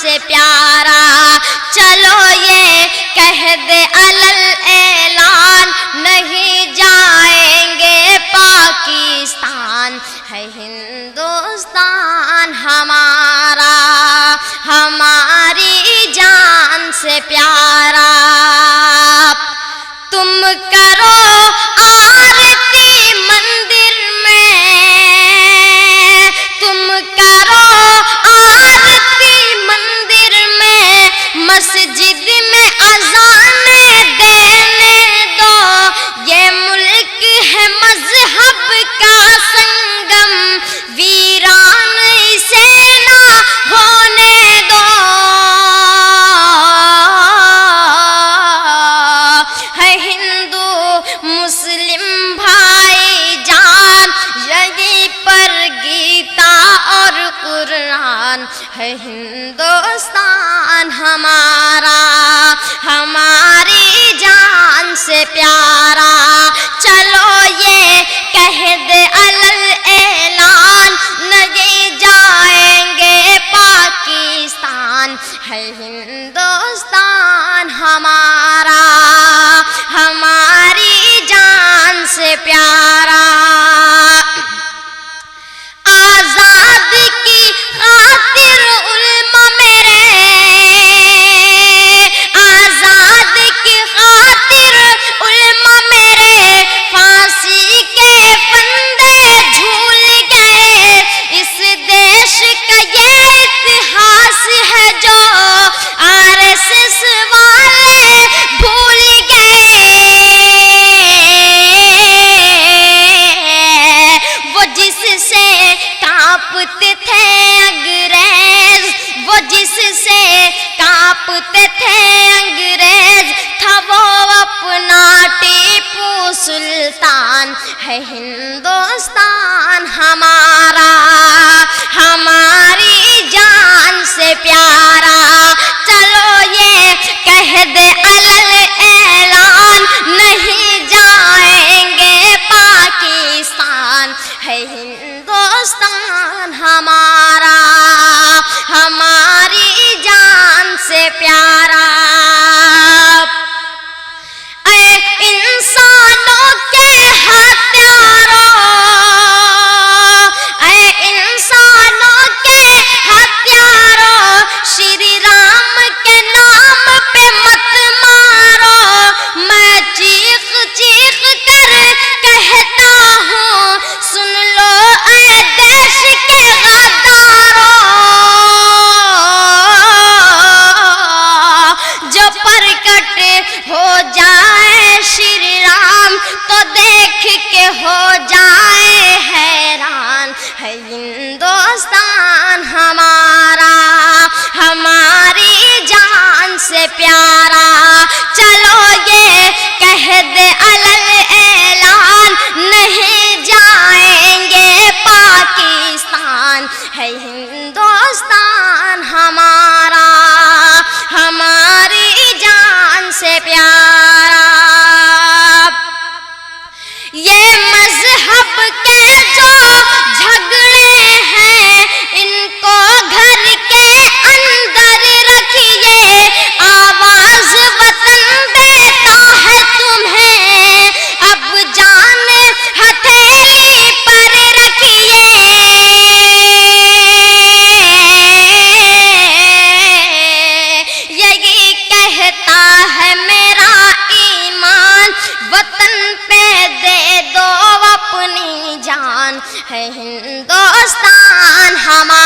سے پیارا، چلو یہ کہہ دے علل اعلان، نہیں جائیں گے پاکستان، ہے ہندوستان ہمارا، ہماری جان سے پیارا۔ تم کرو آرتی مندر میں، تم کرو آرتی مندر میں، مسجد میں اذانیں دینے دو، یہ ملک ہے مذہب کا سنگم، ویران اسے نہ ہونے دو، ہے ہندو مسلم بھائی جان، یہیں پر گیتا اور قرآن، ہے ہندوستان ہمارا، ہماری جان سے پیارا، چلو یہ کہہ دے علل اعلان، نہیں جائیں گے پاکستان، ہے ہندوستان ہمارا، ہماری جان سے پیارا۔ آزاد کی خاطر علماء میرے، آزاد کی خاطر علماء میرے، پھانسی کے پھندے جھول گئے، اس دیش کا یہ اتہاس ہے جو RSS والے بھول گئے، وہ جس سے کانپتے تھے انگریز، وہ جس سے کانپتے تھے انگریز، تھا وہ اپنا ٹیپو سلطان، ہے ہندوستان ہمارا، ہماری جان سے پیارا، چلو یہ کہہ دے علل اعلان، نہیں جائیں گے پاکستان، ہے ہندوستان ہمارا، ہماری جان سے پیارا۔ اے انسانوں کے ہتھیاروں، اے انسانوں کے ہتھیاروں، شری رام کے نام پہ مت مارو، میں چیخ چیخ کر کہتا ہوں، سن لو اے دیش کے غداروں، جو پرکٹ ہو جائے شری رام تو دیکھ کے ہو جائے حیران، ہے ہندوستان ہمارا، ہماری جان سے پیارا، چلو یہ کہہ دے علل اعلان، نہیں جائیں گے پاکستان، ہے ہندوستان ہمارا، ہماری جان سے پیارا۔ یہ مذہب کے جو جھگڑے ہیں، ان کو گھر کے اندر رکھیے، آواز وطن دیتا ہے تمہیں، اب جان ہتھیلی پر رکھیے، یہی کہتا ہے میرا ایمان، وطن پہ دے دو اپنی جان، ہے ہندوستان ہمارا۔